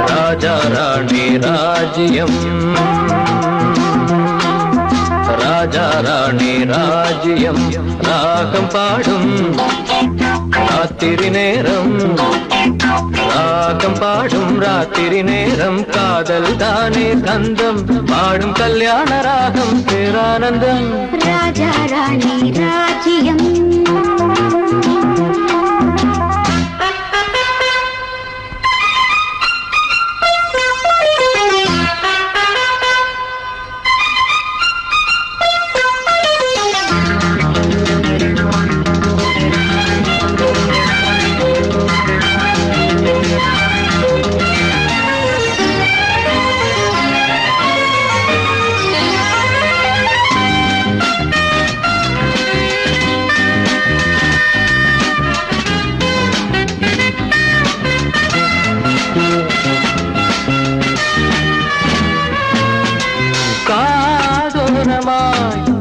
ராஜா ராணி ராஜ்யம், ராஜா ராணி ராஜ்யம், ராகம் பாடும் ராத்திரி நேரம், ராகம் பாடும் ராத்திரி நேரம், காதல் தானே கந்தம், பாடும் கல்யாண ராகம் பேரானந்தம். ராஜா ராணி ராஜ்யம்,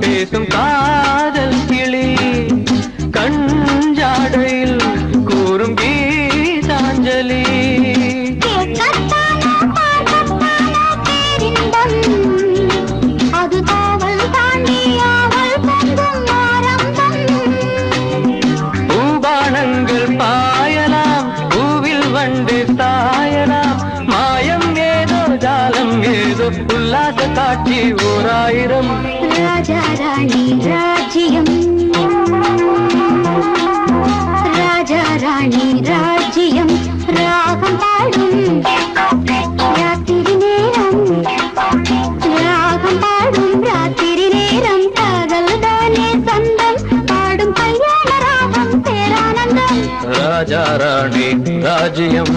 பேசும் காதல் கிளி கஞ்சாடையில் கூறும் கீதாஞ்சலி, அது காவல் தாண்டியாவல் பொங்கும் ஆரம்பம். பூபானங்கள் பாயலாம், பூவில் வண்டு சாயலாம், மாயம் ஏதோ ஜாலம் ஏதோ, உல்லாச காட்சி ஓராயிரம். ராஜா ராணி ராஜ்யம், ராஜா ராணி ராஜ்யம், ராகம் பாடும் ராத்திரி நேரம், ராகம் பாடும் ராத்திரி நேரம், காதல் தானே சொந்தம், பாடும் கல்யாண ராகம் பேரானந்தம். ராஜா ராணி ராஜ்யம்.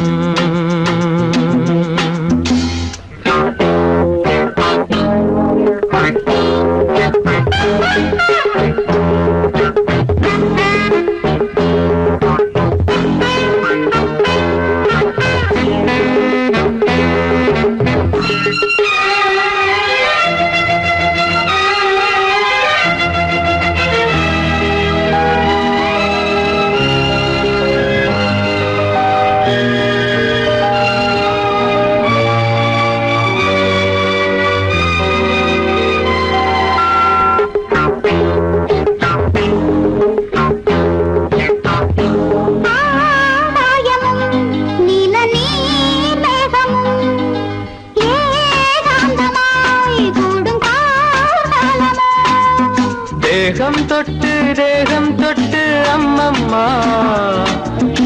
தேகம் தொட்டு தேகம் தொட்டு அம்மம்மா,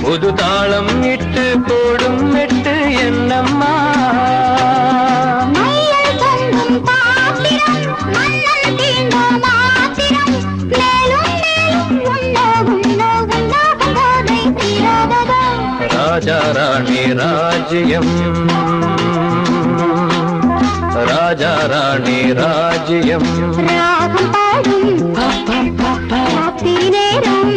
புது தாளம் இட்டு போடும் மெட்டு என்னம்மா. ராஜா ராணி ராஜ்யம், ராஜா ராணி ராஜ்யம், ராகம் பாடும் ராத்திரி நேரம்,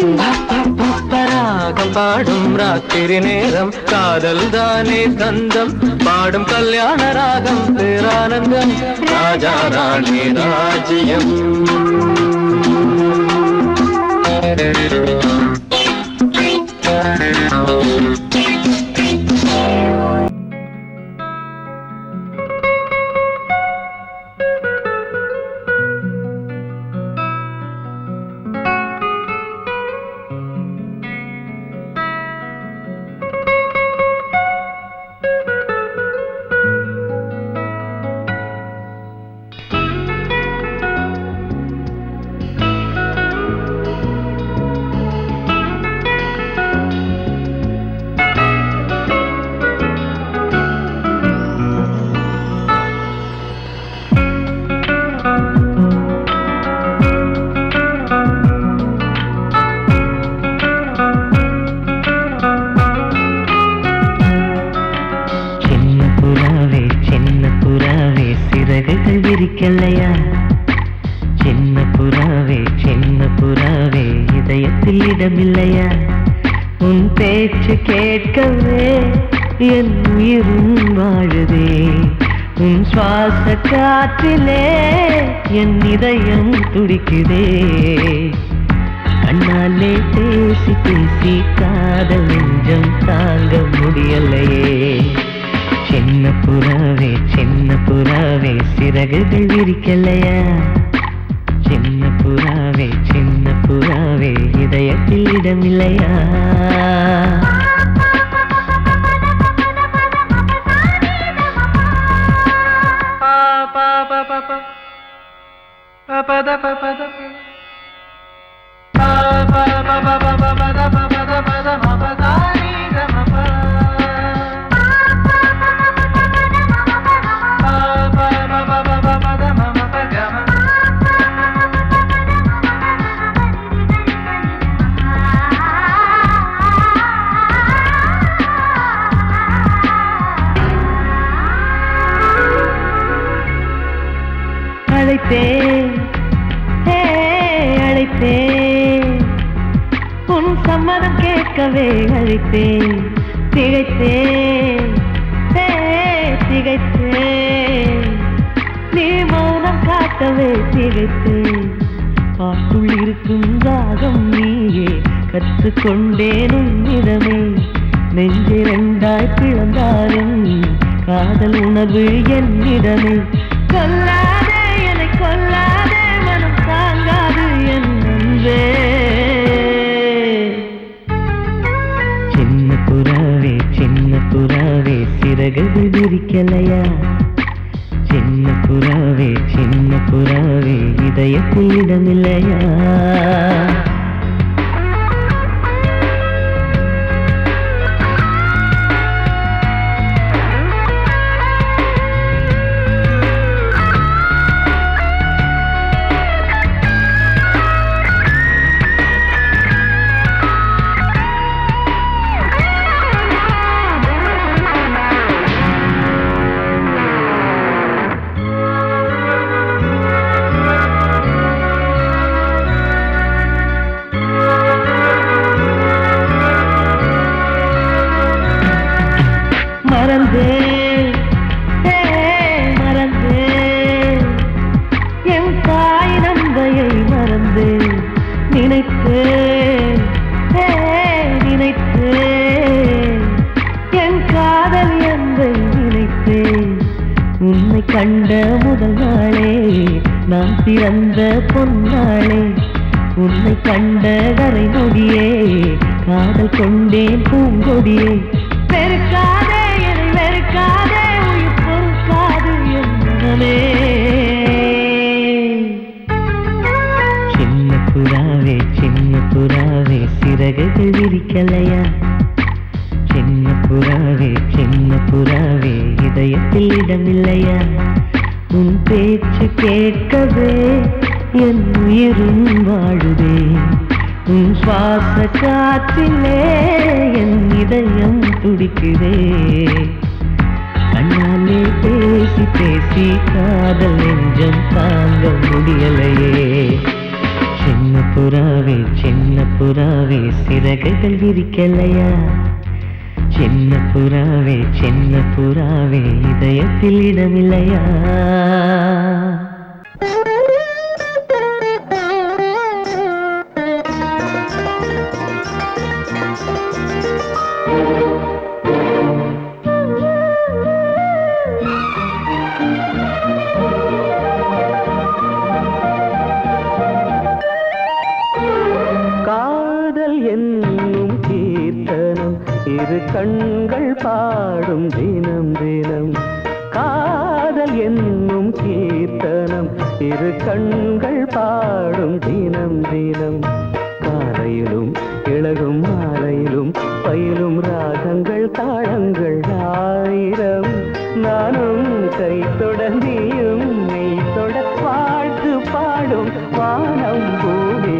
ராகம் பாடும் ராத்திரி நேரம், காதல் தானே கந்தம், பாடும் கல்யாண ராகம் பேரானந்தம். ராஜா ராணி ராஜ்யம். என் உயிரும் வாழுதே உன் சுவாச காற்றிலே என் இதயம் துடிக்குதே கண்ணாலே பேசி பேசி காதல் நெஞ்சம் தாங்க முடியலையே சின்ன புறாவே சிறகுகள் விரிக்கலையா சின்ன புறாவே இதயத்தில் இடமில்லையா அழைத்தேன் உன் சம்மதம் கேட்கவே அழைத்தேன் திகைத்தேன் நீ மௌனம் காட்டவே திகைத்தேன் பாட்டுள் இருக்கும் ராகம் நீயே கற்றுக்கொண்டேன் உன்னிடமே நெஞ்சிரண்டாய் பிளந்தாலும் காதல் உணர்வு என்னிடமே கொல்லாதே என்னை கொல்லாதே மனம் தாங்காது என் அன்பே சின்ன புறாவே சிறகுகள் விரிக்கலையா சின்ன புறாவே இதயத்தில் இடமில்லையா மறந்தேன் என் தாய் நந்தையை மறந்தேன் நினைத்தேன் என் காதல் என்பை நினைத்தேன் உன்னை கண்ட முதல் நாளே நான் பிறந்த பொன்னாளே உன்னை கண்ட கரை நொடியே காதல் கொண்டேன் பூங்கொடியே வெறுக்காதே என்னை வெறுக்காதே உயிர் பொறுக்காது என் மனமே சின்ன புறாவே சிறகுகள் விரிக்கலையா சின்ன புறாவே இதயத்தில் இடமில்லையா உன் பேச்சு கேட்கவே என் உயிரும் வாழுதே உன் சுவாச காற்றிலே என் இதயம் துடிக்குதே கண்ணாலே பேசி பேசி காதல் நெஞ்சம் தாங்க முடியலையே சின்ன புறாவே சிறகுகள் விரிக்கலையா சின்ன புறாவே இதயத்தில் இடமில்லையா இரு கண்கள் பாடும் தினம் தினம் காதல் என்னும் கீர்த்தனம் இரு கண்கள் பாடும் தினம் தினம் காலையிலும் இளகும் மாலையிலும் பயிலும் ராகங்கள் தாளங்கள் ஆயிரம் நானும் கை தொடர்ந்தியும் மெய் தொட பாட்டு பாடும் வானம் பூமி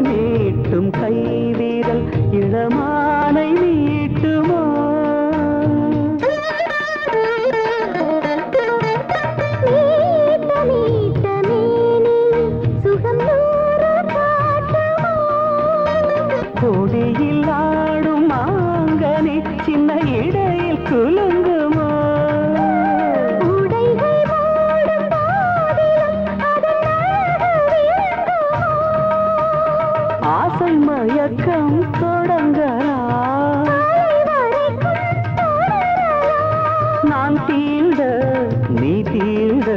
மீட்டும் கைவிரல் இளமானை மீட்டுமோ கொடியில் ஆடும் மாங்கனி சின்ன இடையில் குலுங்குமோ ஆசை மயக்கம் தொடங்கலாம் நான் தீண்ட நீ தீண்ட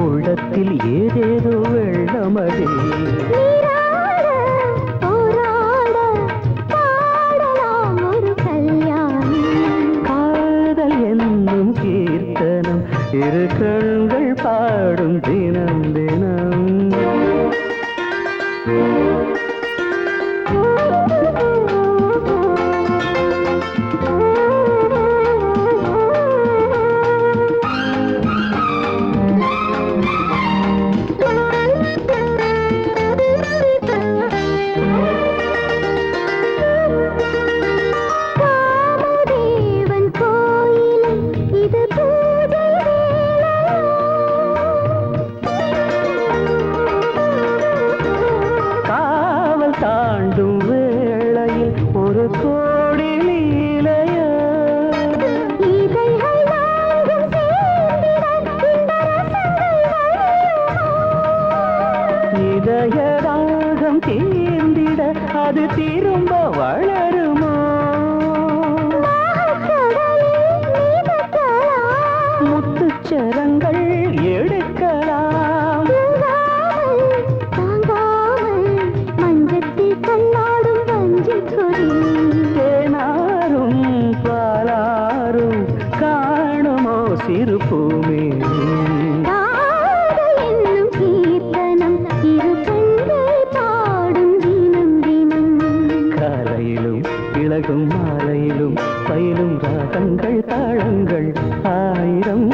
உள்ளத்தில் ஏதேதோ வெள்ளமடே காதல் என்னும் கீர்த்தனம் இரு கண்கள் பாடும் தினம் தினம் தாண்டும் வேளையில் ஒரு கோடி லீலைய இதய ராகம் தீர்ந்திட அது திரும்ப வளருமோ முத்துச்சரங்கள் எடுக்கலாம் தேனாரும் பாலாரும் காணுமோ சிறு பூமே என்னும் கீர்த்தனம் இரு கண்கள் பாடும் தினம் தினம் காலையிலும் இளகும் மாலையிலும் பயிலும் ராகங்கள் தாளங்கள் ஆயிரம்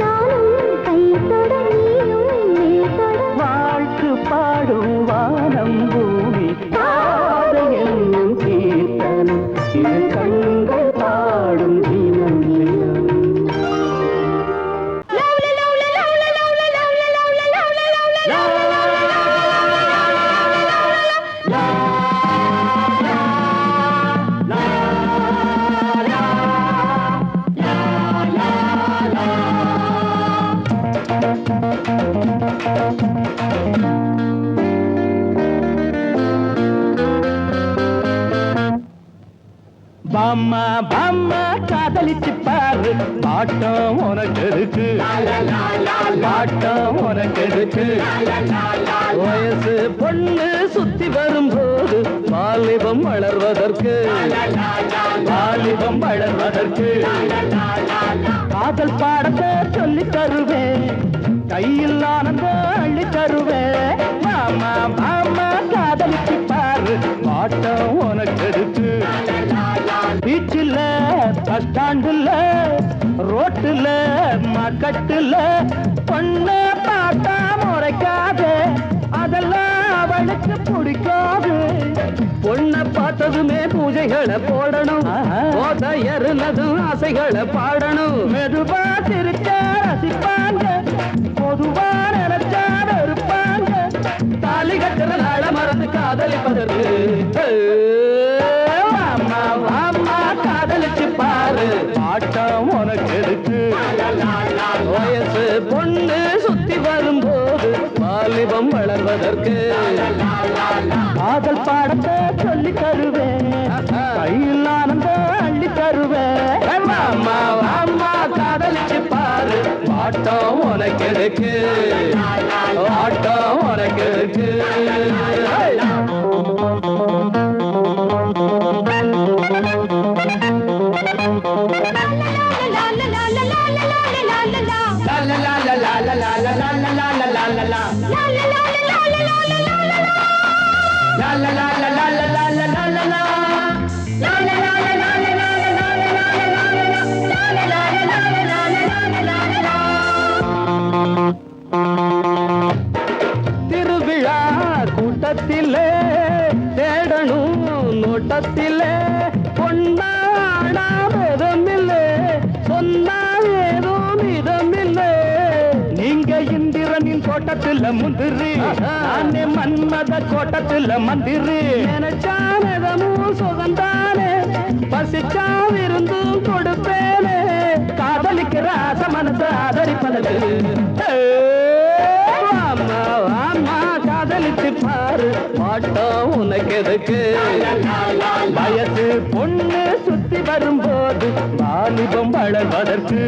நானும் கை தொட நீயும் மேல் தொட வாழ்த்து பாடும் வானம் பூமி காதை என்னும் கீர்த்தனம் இரு கண்கள் பாடும் தினம் தினம் பாம்மா பாம்மா காதலிச்சு பாரு பாட்டம் உனக்கு இருக்கு பாட்டம் உனக்கு இருக்கு வயசு பொண்ணு சுத்தி வரும்போது வாலிபம் வளர்வதற்கு வாலிபம் வளர்வதற்கு காதல் பாடத்தை சொல்லி தருவேன் கையில் ஆனந்தம் அள்ளி தருவேன் மாமா மாமா காதலிச்சு பாரு பாட்டம் உனக்கு இருக்கு பீச்சில் பஸ் ஸ்டாண்டுல ரோட்டுல மக்கட்டுல பொண்ணு பாட்டா முறைக்காது அதெல்லாம் அவளுக்கு பிடிக்காது பொண்ணை பார்த்ததுமே பூஜைகளை போடணும் போதையறுனதும் ஆசைகளை பாடணும் மெதுவா சிரிச்சா ரசிப்பாங்க பொதுவா நினைச்சா இருப்பாங்க தாலி கட்டுற நாள மறந்து காதலிப்பதற்கு வாமா வாமா காதலிச்சு பாரு பாட்டம் உனக்கு இருக்கு வயசு பொண்ணு சுத்தி வரும்போது வாலிபம் வளர்வதற்கு காதல் பாடத்தை சொல்லி தருவேன் கையில் ஆனந்தம் அள்ளி தருவேன் வாமா வாமா காதலிச்சு பாரு பாட்டம் உனக்கு இருக்கு பாட்டம் உனக்கு இருக்கு திருவிழா கூட்டத்திலே தோட்டத்திலே பொன்னாடாமதமில்லை சொன்னால் ஏதோ மிதமில்லை நீங்க இந்திரனின் தோட்டத்தில் முந்திரி நானே மன்மத கோட்டத்தில் மந்திரி நினைச்சானதமும் சுகந்தானே பசிச்சாவிருந்தும் கொடுப்பேனே காதலிக்கிற ஆசை மனசை ஆதரிப்பதற்கு அம்மா அம்மா காதலிச்சு பாரு பாட்டம் உனக்கு எதுக்கு வயசு பொண்ணு சுத்தி வரும்போது வாலிபம் வளர்வதற்கு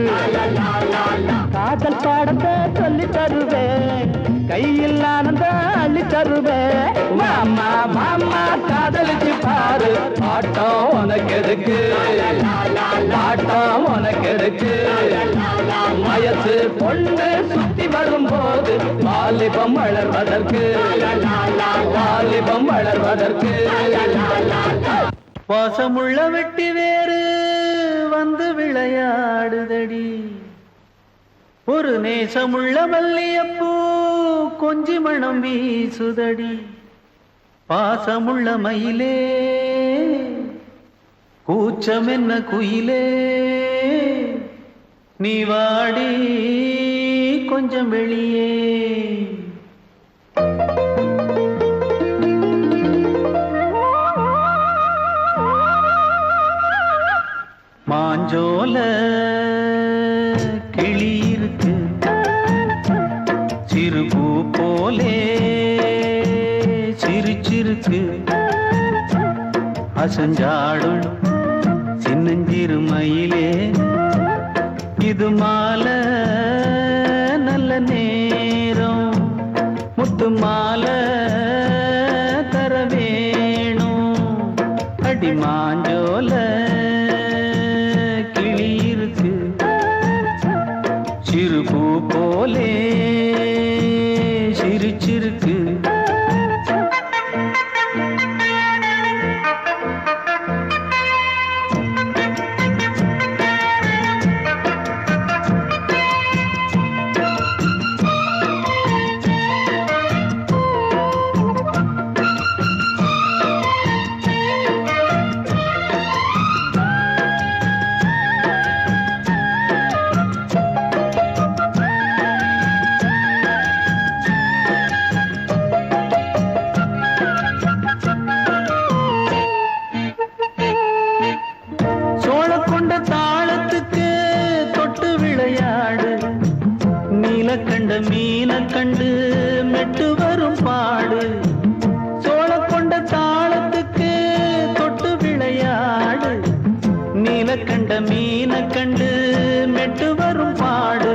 காதல் பாடத்தை சொல்லி தருவேன் கையில் ஆனந்த அள்ளி தருவேன் மாமா மாமா காதலிச்சு பாரு பாட்டம் உனக்கு எதுக்கு பாட்டம் உனக்கு எதுக்கு வயசு பொண்ணு சுத்தி வரும்போது வாலிபம் வளர்வதற்கு வாலிபம் வளர்வதற்கு வாசமுள்ள வெட்டி வேறு வந்து விளையாடுதடி ஒரு நேசமுள்ள மல்லியப்பூ கொஞ்சி மணம் வீசுதடி பாசமுள்ள மயிலே கூச்சம் என்ன குயிலே நீ வாடி கொஞ்சம் வெளியே மாஞ்சோல கிளி இருக்கு சிறுபூ போலே சிரிச்சிருக்கு அசஞ்சாடும் சின்னஞ்சிறு மயிலே இது மாலை நல்ல நேரம் முத்து மாலை தர வேணும் அடி மாஞ்சோல கிளி இருக்கு சிறுபூ போலே சிரிச்சிருக்கு கண்ட மீன கண்டு மெட்டு வரும் பாடு சோழ கொண்ட தாளத்துக்கு தொட்டு விளையாடு நீல கண்ட மீன கண்டு மெட்டு வரும் பாடு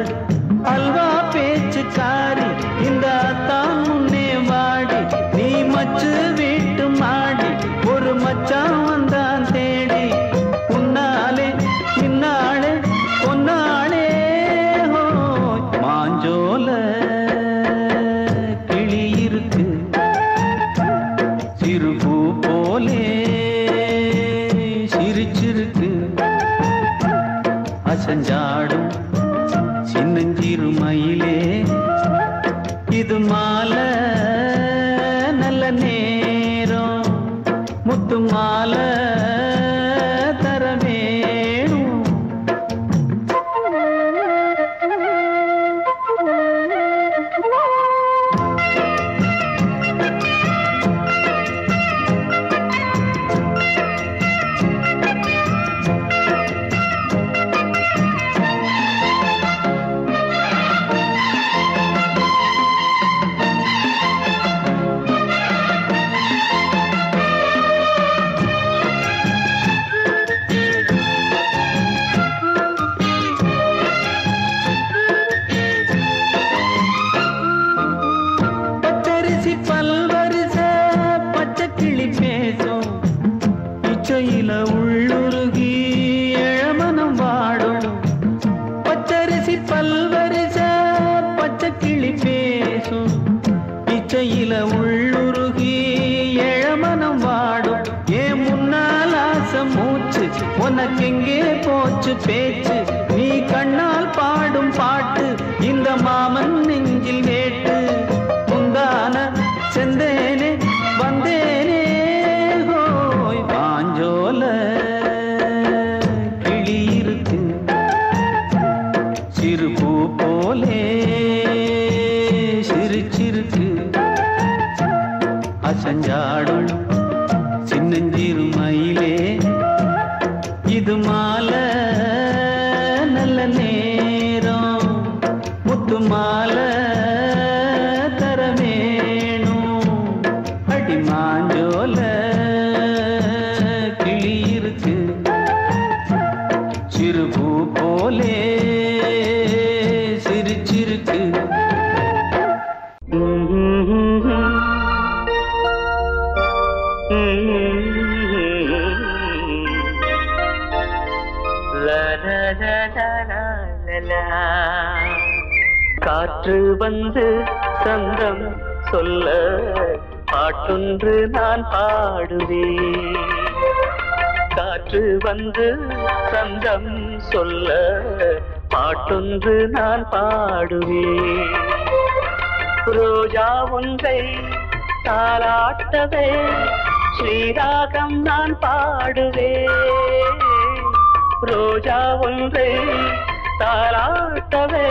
அல்வா பேச்சுக்காரி இந்த தான் முன்னே வாடி நீ மச்சு வீட்டு மாடி ஒரு மச்சான் வந்தான் தேடி உன்னாலே இன்னாலே பொன்னாளே மாஞ்சோல கிளி இருக்கு சிறுபூ போலே சிரிச்சிருக்கு அசஞ்சாடும் சின்னஞ்சிறு மயிலே இது மாலை நல்ல நேரம் முத்து மாலை தர வேணும் பல்வரிச பச்சை கிளி பேசும் இச்சையில உள்ளுருகி இளமனம் வாடும் பச்சரிசி பல்வரிச பச்சை கிளி பேசும் இச்சையில உள்ளுருகி இளமனம் வாடும் ஏன் முன்னால் ஆசை மூச்சு உனக்கெங்கே போச்சு பேச்சு நீ கண்ணால் பாடும் பாட்டு இந்த மாமன் நெஞ்சில் வேட்டு முந்தான செந்தேனே வந்தேனே ஹோய் மாஞ்சோல கிளி இருக்கு சிறுபூ போலே சிரிச்சிருக்கு காற்று வந்து சந்தம் சொல்ல பாட்டொன்று நான் பாடுவேன் காற்று வந்து சந்தம் சொல்ல பாட்டொன்று நான் பாடுவேன் ரோஜா ஒன்றை தாலாட்டவே ஸ்ரீராகம் நான் பாடுவேன் ரோஜா ஒன்றை தாலாட்டவே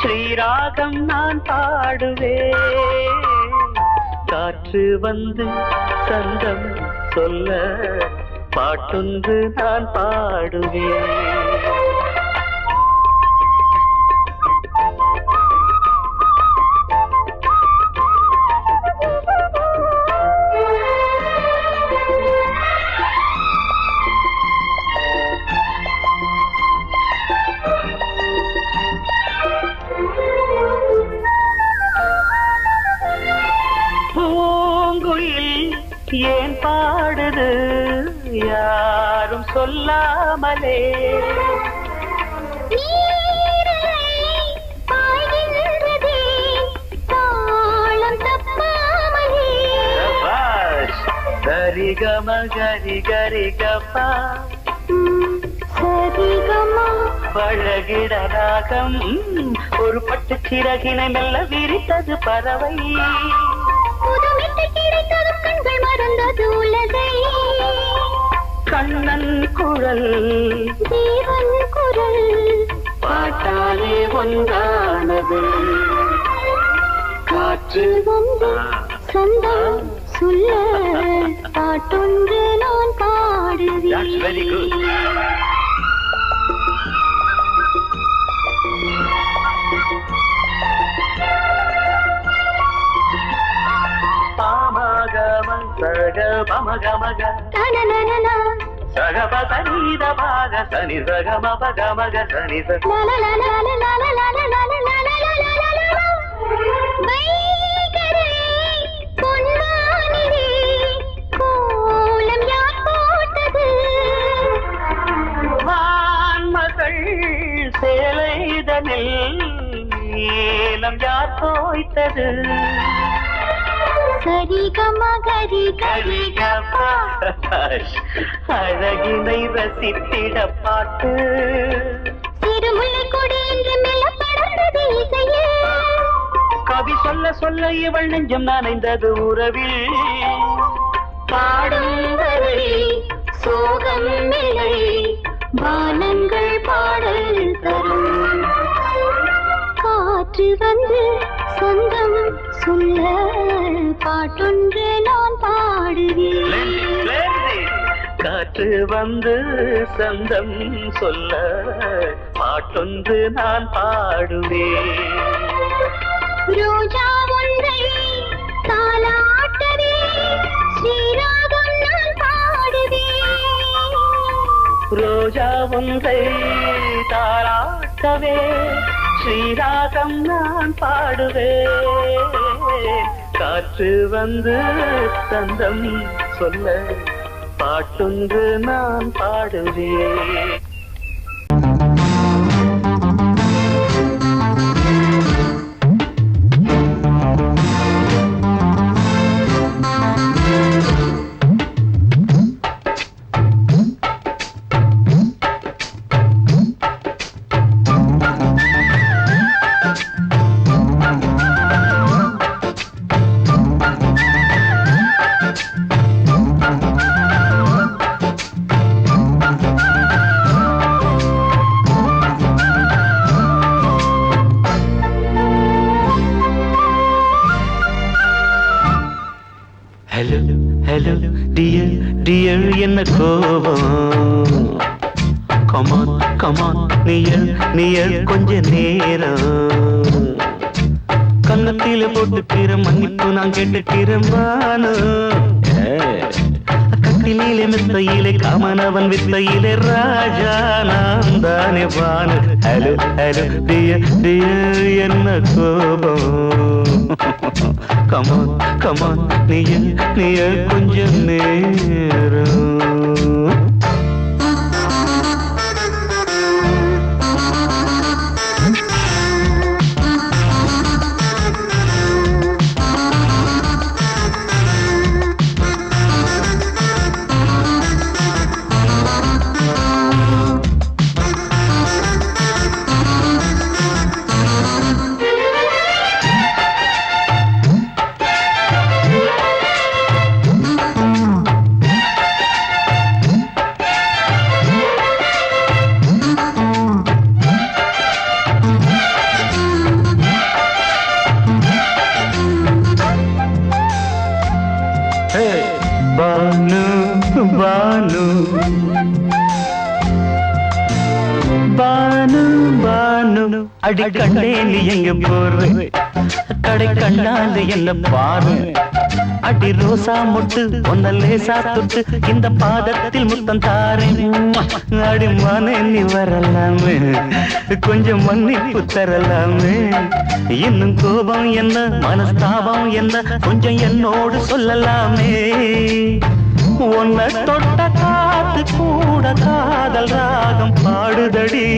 ஸ்ரீராகம் நான் பாடுவேன் காற்று வந்து சந்தம் சொல்ல பாட்டொன்று நான் பாடுவேன் ஏன் பாடுது யாரும் சொல்லாமலே சரிகம கரி கரி கப்பா பழகிட ராகம் ஒரு பட்டு சிறகினை மெல்ல விரித்தது பறவை கண்ணன் குரல் தேவன் குரல் பாட்டாலே ஒன்றானது காற்று வந்து சொந்தம் சொல்ல பாட்டொன்று நான் பாடுவேன் வெரி குட் சக பமகமக சக பசனித பாக சனி சக மபகமக சனி வான்மகள் சேலைதனில் நீலம் யார் தோய்த்தது அழகினை ரசித்திட பாட்டு திருமுல்லை கொடி என்று மெல்ல படர்ந்தது இசையில் கவி சொல்ல சொல்ல இவள் நெஞ்சம் நனைந்தது உறவில் பாடும் வரை சோகம் நிலை வானங்கள் பாடல் தரும் காற்று வந்து சொந்தம் சொல்ல பாட்டொன்று நான் பாடுவேன் காற்று வந்து சந்தம் சொல்ல பாட்டொன்று நான் பாடுவேன் ரோஜா ஒன்றை தாலாட்டவே ஸ்ரீராகம் நான் பாடுவேன் ரோஜா ஒன்றை தாலாட்டவே ஸ்ரீராகம் நான் பாடுவேன் காற்று வந்து சந்தம் சொல்ல பாட்டொன்று நான் பாடுவேன் Hello, dear, என்ன கோபம் come on, near கொஞ்ச நேரம் கன்னத்தில போட்டுக்கிற மன்னிப்பு நான் கேட்டுக்கிறேன் பானு. கட்டிலே மெத்தையிலே காமனவன் வித்தையிலே ராஜா நான் தானே Banu. Hello hello dear dear என்ன கோபம். கமான் கமான் நீய கொஞ்சம் நேரம். பானு பானு பானு பானு அடி கண்டே நீ எங்க போற கடை கண்டால என்ன பாரு. அடி ரோசா முட்டு ஒன்ன லேசா தொட்டு இந்த பாதத்தில் முத்தம் தாரேன். அடி மனே நீ வரலாமே கொஞ்சம் மன்னிப்பு தரலாமே. இன்னும் கோபம் என்ன மனஸ்தாபம் என்ன கொஞ்சம் என்னோடு சொல்லலாமே. உன்னை தொட்ட காத்து கூட காதல் ராகம் பாடுதடி.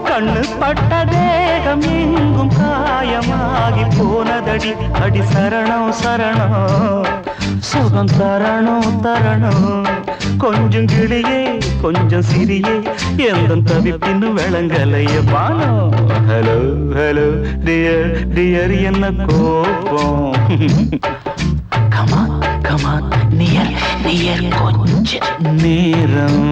கண்ணு பட்ட தேகம் எங்கும் காயமாகி போனதடி. அடி சரணம் சரணம் சுகம் தரணும் தரணும். கொஞ்சம் கிளியே கொஞ்சம் சிறியே எந்த தவிப்பின்னு விளங்கலைய பானோ. ஹலோ ஹலோ டியர் டியர் என்ன கோபம். கமான் கமான் நியர் நியர் கொஞ்ச நேரம்.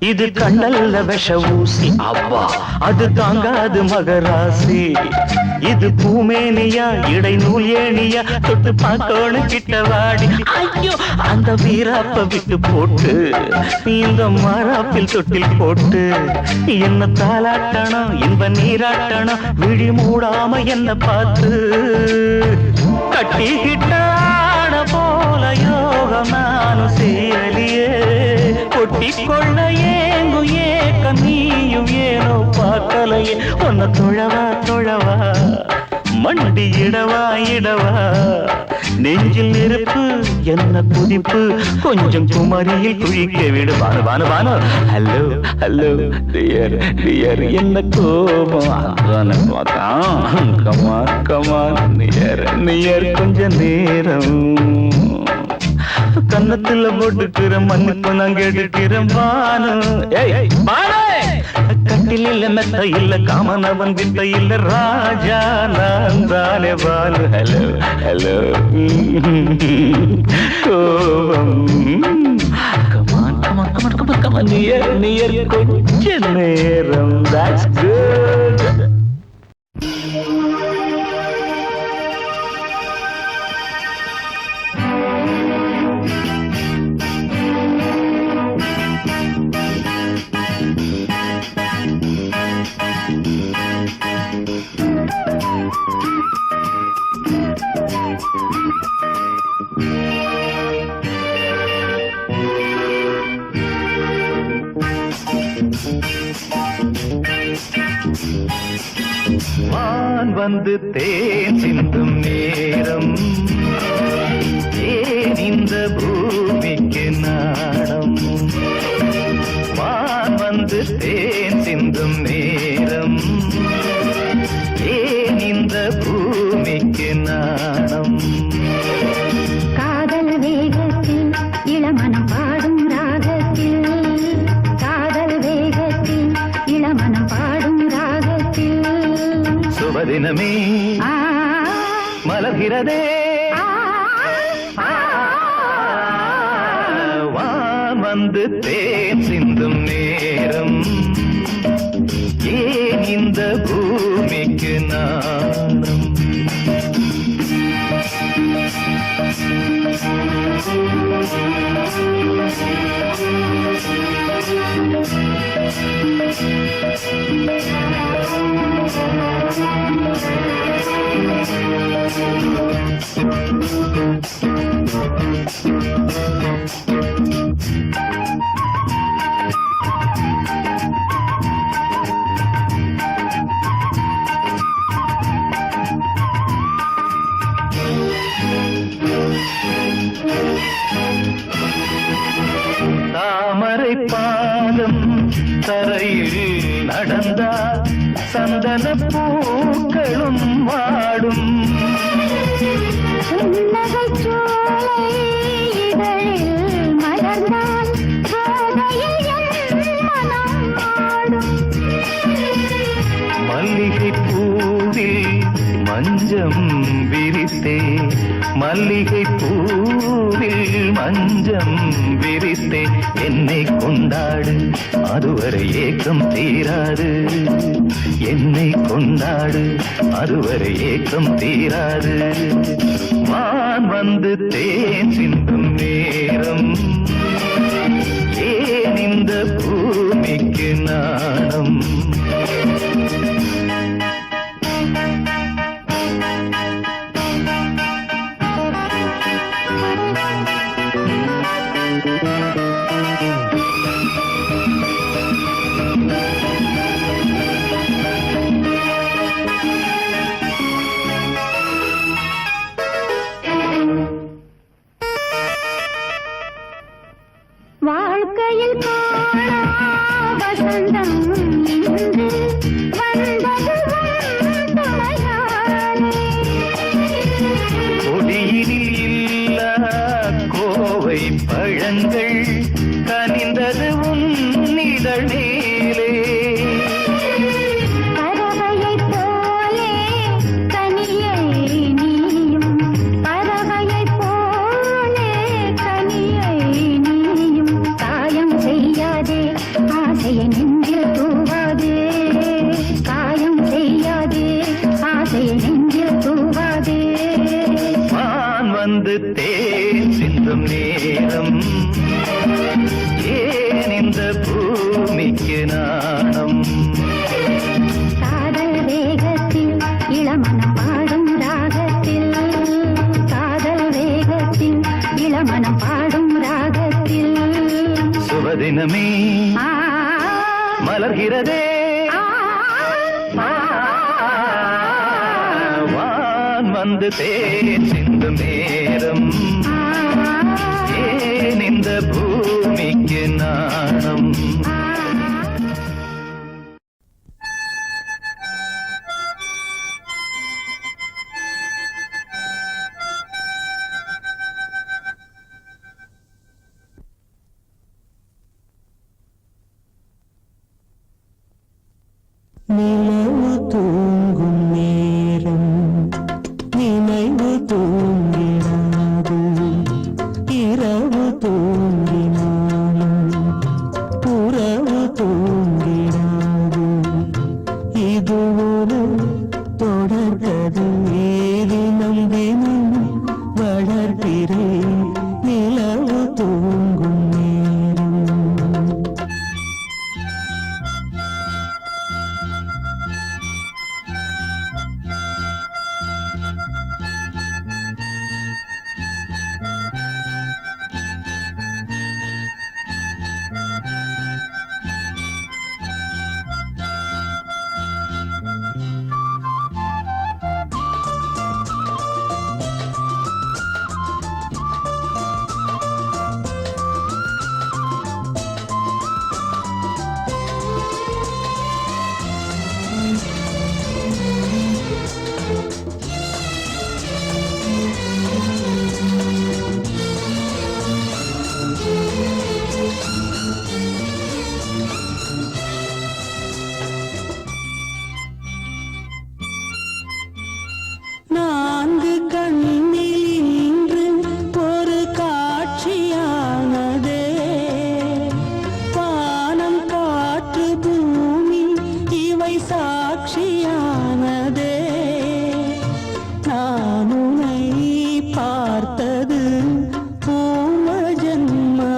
இது கண்ணல்ல விஷ ஊசி அவ்வா அது தாங்காது மகராசி. இது பூமேனியா இடை நூல் ஏனியா தொட்டு பார்த்தோன்னு கிட்ட வாடி. ஐயோ அந்த வீராப்ப விட்டு போட்டு இந்த மாறாப்பில் தொட்டில் போட்டு என்ன தாலாட்டணும் இன்ப நீராட்டணும். விழி மூடாம என்ன பார்த்து கட்டிக்கிட்ட போல யோகம் நானும் சேரலியே. கொட்டி கொள்ள ஏங்கும் ஏக்க நீயும் ஏனோ பார்க்கலையே. உன்னை தொழவா தொழவா மண்டி இடவா இடவா. நெஞ்சில் நெருப்பு என்ன குதிப்பு கொஞ்சம் குமரியில் குழிக்க விடு. Banu Banu Banu hello hello dear dear என்ன கோபம். கமான் கமான் நியர் நியர் கொஞ்ச நேரம். கன்னத்துல போட்டுக்கிற மன்னிப்பு நான் கேட்டுக்கிறேன் பானு. கட்டில மெத்த இல்ல காமனவன் வித்த இல்ல ராஜா நான் தானே பானு. ஹலோ ஹலோ கோபம். Come on come on come on come on come on near near கொஞ்ச நேரம். That's good. வான் வந்து தேன் சிந்தும் நேரம் ஏன் இந்த பூமிக்கு நாடம். வான் வந்து தேன் சிந்தும் நேரம் ஏன் இந்த பூமிக்கு சுபதினமே மலர்கிறதே வான் வந்து தேன் சிந்தும் நேரம் ஏன் இந்த பூமிக்கு நாணம் தாமரை பாதம் தரையில் நடந்தால் சந்தன பூக்களும் வாடும் மல்லிகை பூவில் மஞ்சம் விரித்தே மல்லிகை பூவில் மஞ்சம் விரித்தே என்னை கொண்டாடு அதுவரை ஏக்கம் தீராது என்னை கொண்டாடு அதுவரை ஏக்கம் தீராது வான் வந்து தேன் சிந்தும் நேரம் ஏன் இந்த பூமிக்கு நாணம் வாழ்க்கையில் காணா வசந்தம் இன்று வந்தது துணையானே. கொடியினில் இல்ல கோவை பழங்கள் கனிந்தது உன்னிதழ் மேலே பறவையைப் போலே கனியை நீயும் பறவையைப் போலே கனியை நீயும் காயம் செய்யாதே ஆசையை நெஞ்சில் தூவாதே காயம் செய்யாதே ஆசையை நெஞ்சில் தூவாதே வான் வந்து தேன் சிந்தும் நேரம் ஏன் இந்த பூமிக்கு நாணம் காதல் வேகத்தில் இளமனம் பாடும் ராகத்தில் காதல் வேகத்தில் இளமனம் பாடும் ராகத்தில் சுபதினமே ஆ மலர்கிறதே ஆ, ஆ, வான் வந்து தேன் சிந்தும் நேரம் ஏன் இந்த பூமிக்கு நாணம் நிலவு தூங்கும் நேரம் நினைவு தூங்கினாது இரவு தூங்கினாலும் உறவு தூங்கினாது இது ஒரு தொடர்கதை தினம் தினம் வளர்கிறேன் நிலவு தூங்கும் நேரம்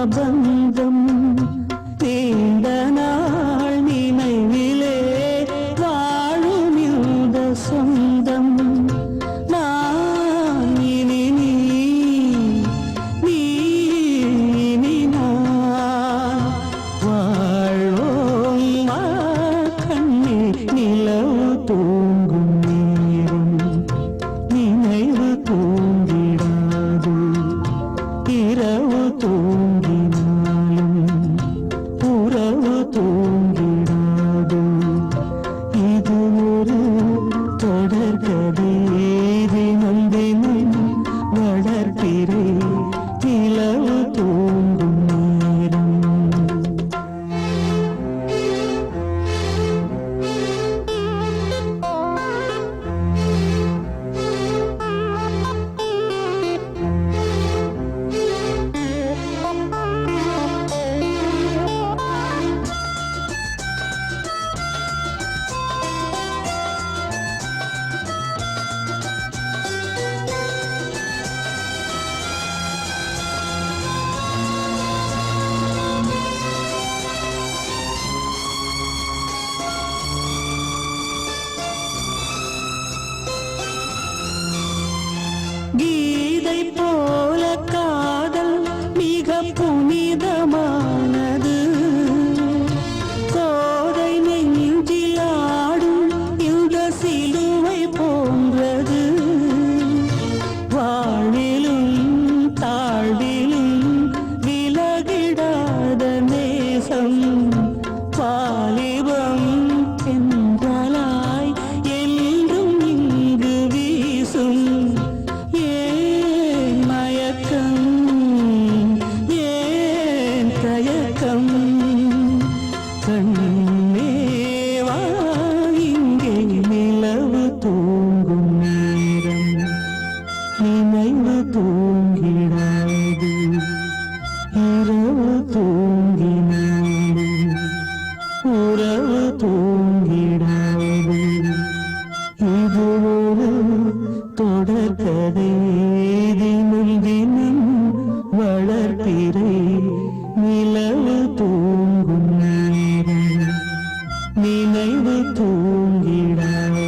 பந்தம் நீண்ட நாள் நினைவிலே வாழும் இந்த சொந்தம் நான் இனி நீ இனி நான் வாழ்வோம் கண்ணே நிலவு தூங்கும் நேரம் நினைவு தூங்கிடாது இரவு தூங்கினாலும் உறவு தூங்கிடாது இது ஒரு தொடர்கதை தினம் தினம் வளர்ப்பிறை நிலவு தூங்கும் நேரம் கீதை போல காதல் மிக புனிதமானது கோதை நெஞ்சில் ஆடும் இந்த சிலுவை போன்றது வாழ்விலும் தாழ்விலும் விலகிடாத நேசம் வாலிபம் என்றாலாய் என்றும் இங்கு வீசும் ஏன் மயக்கம் ஏன் தயக்கம் கண்ணேவா இங்கே நிலவு தூங்கும் நேரம் நினைவு தூங்கிடாது இரவு தூங்கினாலும் உறவு தூங்கிடாது இது ஒரு தொடர்கதை தினம் தினம் வளர்ப்பிறை நிலவு தூங்கும் நேரம் நினைவு தூங்கிடாது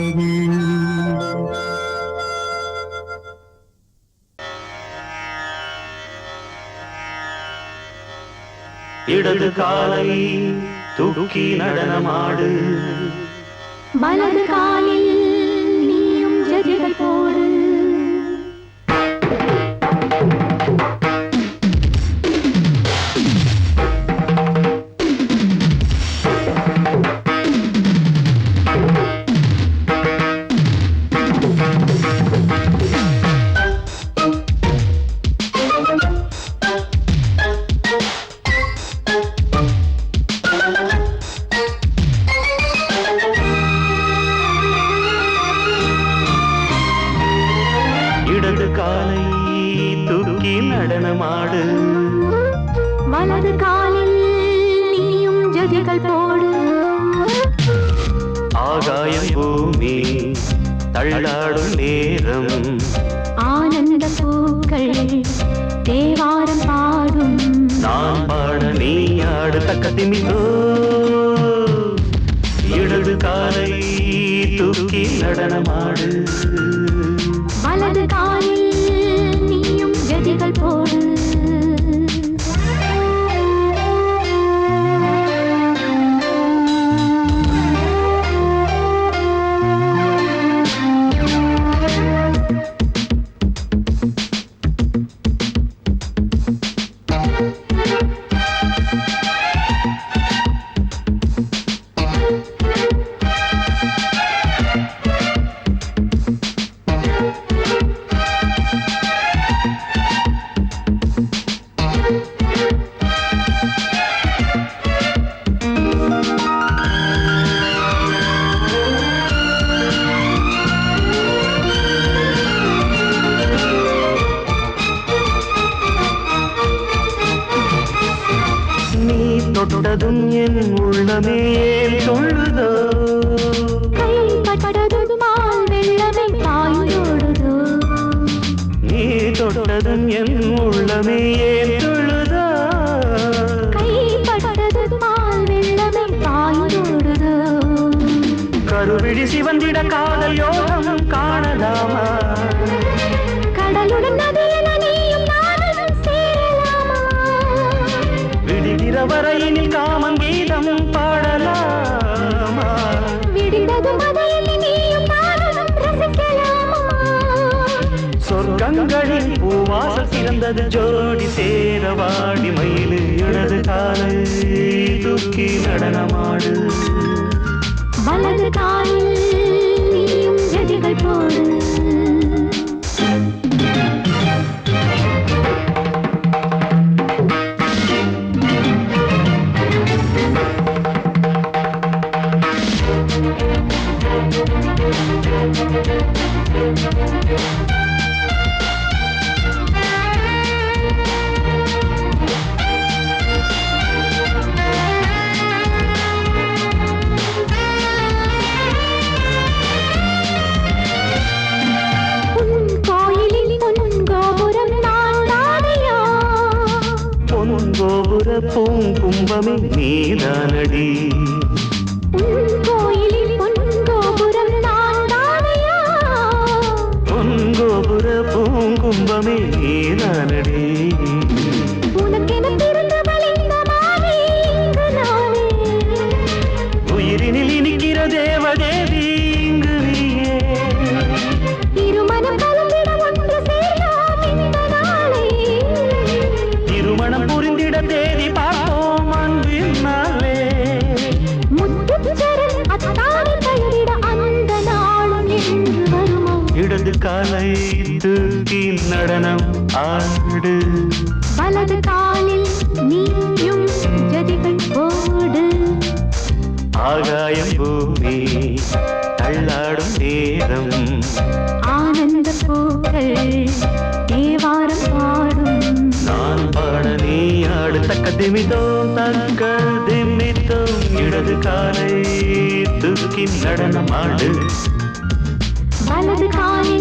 இடது காலை தூக்கி நடனமாடு வலது காலில் நீயும் ஜதிகள் போடு இடது காலை தூக்கி நடனமாடு வலது காலில் நீயும் ஜதிகள் போடு ஆகாயம் பூமி தள்ளாடும் நேரம் ஆனந்த பூக்கள் தேவாரம் பாடும் நான் பாட நீ ஆடு தக்க திமிதோ இடது காலை தூக்கி நடனமாடு வலது காலில் நீயும் ஜதிகள் போடு தொட்டதும் என் உள்ளமே ஏன் சொல்லுதோ கை பட்டதுமால் வெள்ளமே பாயோடுதோ நீ தொட்டதும் என் உள்ளமே ஏன் சொல்லுதோ கருவிழி சிவந்திட காதல் யோகம் காணலாமா கடலுடன் நதியில நீயும் நானும் சேரலாமா விடுகிற வரையினில் காமம் கீதம் பாடலாமா விடிந்தது மதையில் நீயும் நானும் ரசிக்கலாமா சொர்க்கங்களில் பூவாசல் சிறந்தது ஜோடி சேரவாடி மயிலு இடது காலை தூக்கி நடனமாடு வலது காலில் நீயும் ஜதிகள் போடு கோபுர பூங்கும்பமே நீதானடி கோயிலில் பொன்கோபுரம் நான் தானையா பொன்கோபுர பூங்கும்பமே நீதானடி உனக்கென பிறந்தவள் இந்த மாலை இங்கு நானே உயிரினில் இனிக்கிற தேவதேவி இங்கு நீயே இருமனம் கலந்திட ஒன்று சேரலாம் இந்த நாளே திருமணம் புரிந்திட தேதி பார்ப்போம் அன்பினாலே முத்துச்சரன் அத்தானை பெயரிட அந்த நாளும் என்று வருமோ இடது காலை தூக்கி நடனம் ஆடு வலது காலில் நீயும் ஜதிகள் போடு ஆகாயம் பூமி தள்ளாடும் நேரம் ஆனந்த பூக்கள் தேவாரம் பாடும் நான் பாட நீ ஆடு தக்க திமிதோம் தக்க திமித்தோம் இடது காலை தூக்கி நடனம் ஆடு வலது காலில்